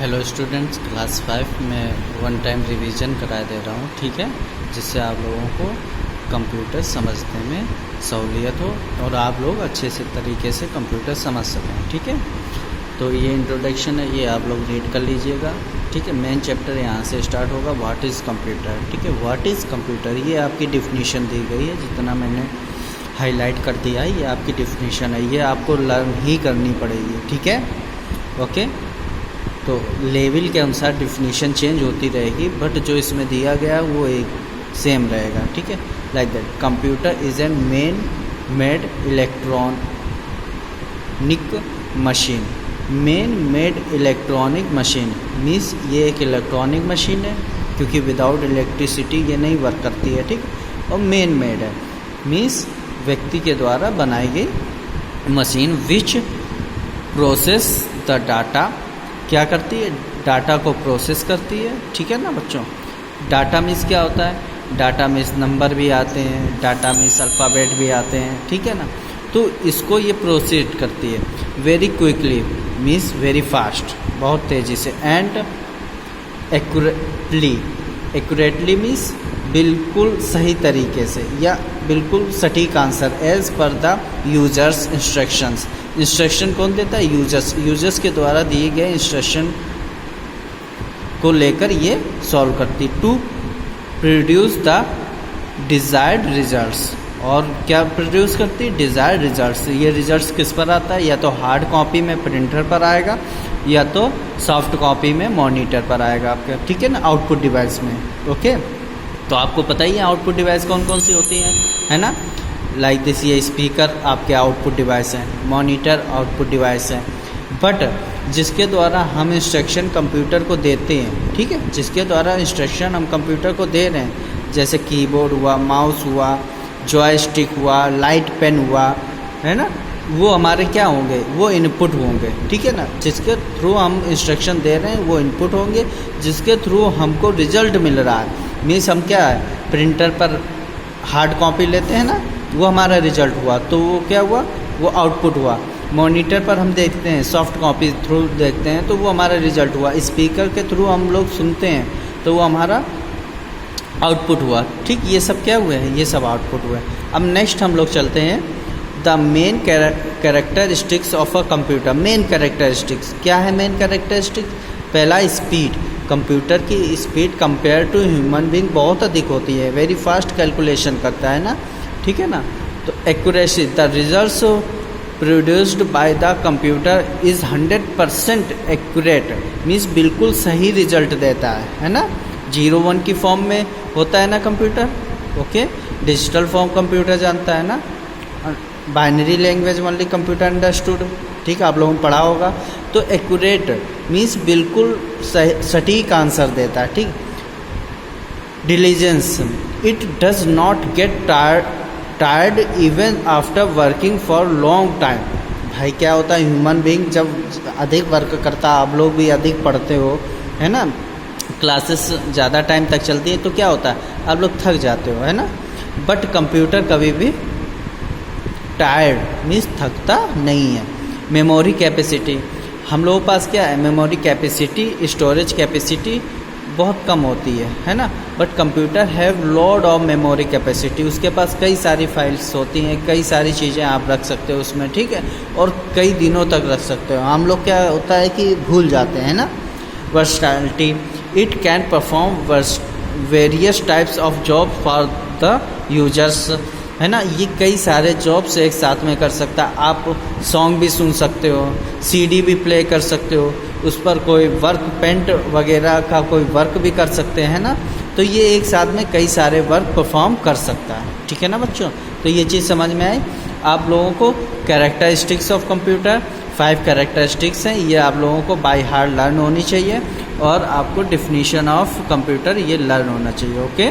Hello students, class 5 में one time revision करा दे रहा हूँ, ठीक है, जिससे आप लोगों को कंप्यूटर समझने में सहूलियत हो और आप लोग अच्छे से तरीके से कंप्यूटर समझ सकें। ठीक है, तो ये इंट्रोडक्शन है, ये आप लोग रीड कर लीजिएगा। ठीक है, मेन चैप्टर यहाँ से स्टार्ट होगा, व्हाट इज़ कंप्यूटर। ठीक है, व्हाट इज़ कंप्यूटर, ये आपकी डिफिनीशन दी गई है, जितना मैंने हाईलाइट कर दिया है ये आपकी डिफिनीशन है, ये आपको लर्न ही करनी पड़ेगी। ठीक है, ओके। तो लेवल के अनुसार डिफिनीशन चेंज होती रहेगी, बट जो इसमें दिया गया वो एक सेम रहेगा। ठीक है, like that computer is an main made electronic machine. Main made electronic machine means ये एक इलेक्ट्रॉनिक मशीन है, क्योंकि विदाउट इलेक्ट्रिसिटी ये नहीं वर्क करती है। ठीक, और मेन मेड है मीन्स व्यक्ति के द्वारा बनाई गई machine, which process the data, क्या करती है, डाटा को प्रोसेस करती है। ठीक है ना बच्चों, डाटा मीन्स क्या होता है, डाटा मीन्स नंबर भी आते हैं, डाटा मीन्स अल्फ़ाबेट भी आते हैं। ठीक है ना, तो इसको ये प्रोसेस करती है very quickly means very fast, बहुत तेज़ी से, एंड एक्यूरेटली मीन्स बिल्कुल सही तरीके से या बिल्कुल सटीक answer, as per the users instructions. Instruction कौन देता है, यूजर्स के द्वारा दिए गए इंस्ट्रक्शन को लेकर ये सॉल्व करती, to produce the desired results. और क्या प्रोड्यूस करती है, डिज़ायर्ड रिजल्ट्स। ये रिजल्ट्स किस पर आता है, या तो हार्ड कॉपी में प्रिंटर पर आएगा, या तो सॉफ्ट कॉपी में मॉनिटर पर आएगा आपके। ठीक है ना, आउटपुट डिवाइस में। ओके, तो आपको पता ही है आउटपुट डिवाइस कौन कौन सी होती हैं, है ना, लाइक दिस, ये स्पीकर आपके आउटपुट डिवाइस हैं, मॉनिटर आउटपुट डिवाइस है। बट जिसके द्वारा हम इंस्ट्रक्शन कंप्यूटर को देते हैं, ठीक है, जिसके द्वारा इंस्ट्रक्शन हम कंप्यूटर को दे रहे हैं, जैसे कीबोर्ड हुआ, माउस हुआ, जॉयस्टिक हुआ, लाइट पेन हुआ, है ना, वो हमारे क्या होंगे, वो इनपुट होंगे। ठीक है ना, जिसके थ्रू हम इंस्ट्रक्शन दे रहे हैं वो इनपुट होंगे, जिसके थ्रू हमको रिजल्ट मिल रहा है मीन्स हम क्या है, प्रिंटर पर हार्ड कॉपी लेते हैं ना, वो हमारा रिजल्ट हुआ, तो वो क्या हुआ, वो आउटपुट हुआ। मॉनिटर पर हम देखते हैं, सॉफ्ट कॉपी थ्रू देखते हैं, तो वो हमारा रिजल्ट हुआ। स्पीकर के थ्रू हम लोग सुनते हैं, तो वो हमारा आउटपुट हुआ। ठीक, ये सब क्या हुए हैं, ये सब आउटपुट हुए। अब नेक्स्ट हम लोग चलते हैं the main characteristics of a computer. Main characteristics क्या है, मेन कैरेक्टरिस्टिक्स, पहला स्पीड। कंप्यूटर की speed compare to human being बहुत अधिक होती है, वेरी फास्ट कैलकुलेशन करता है ना। ठीक है ना, तो accuracy, the results produced by the computer is 100% accurate means बिल्कुल सही रिजल्ट देता है ना। 0-1 की फॉर्म में होता है ना computer, okay. Digital form computer जानता है ना, binary language only computer understood. ठीक, आप लोगों ने पढ़ा होगा। तो एक्यूरेट मीन्स बिल्कुल सटीक आंसर देता है। ठीक, diligence, it does not get tired even after working for long time. भाई क्या होता है, ह्यूमन बीइंग जब अधिक वर्क करता, आप लोग भी अधिक पढ़ते हो, है ना, क्लासेस ज़्यादा टाइम तक चलती है, तो क्या होता है, आप लोग थक जाते हो, है ना। बट कंप्यूटर कभी भी टायर्ड मीन्स थकता नहीं है। मेमोरी कैपेसिटी, हम लोगों के पास क्या है, मेमोरी कैपेसिटी, स्टोरेज कैपेसिटी बहुत कम होती है ना। But computer have lot of memory capacity, उसके पास कई सारी फाइल्स होती हैं, कई सारी चीज़ें आप रख सकते हो उसमें। ठीक है, और कई दिनों तक रख सकते हो। हम लोग क्या होता है कि भूल जाते हैं ना। Versatility, it can perform various types of job for the users, है ना, ये कई सारे जॉब्स एक साथ में कर सकता है। आप सॉन्ग भी सुन सकते हो, सीडी भी प्ले कर सकते हो, उस पर कोई वर्क, पेंट वगैरह का कोई वर्क भी कर सकते हैं ना। तो ये एक साथ में कई सारे वर्क परफॉर्म कर सकता है। ठीक है ना बच्चों, तो ये चीज़ समझ में आई आप लोगों को। कैरेक्टरिस्टिक्स ऑफ कंप्यूटर 5 कैरेक्टरिस्टिक्स हैं, ये आप लोगों को बाय हार्ट लर्न होनी चाहिए, और आपको डिफिनीशन ऑफ कंप्यूटर ये लर्न होना चाहिए। ओके।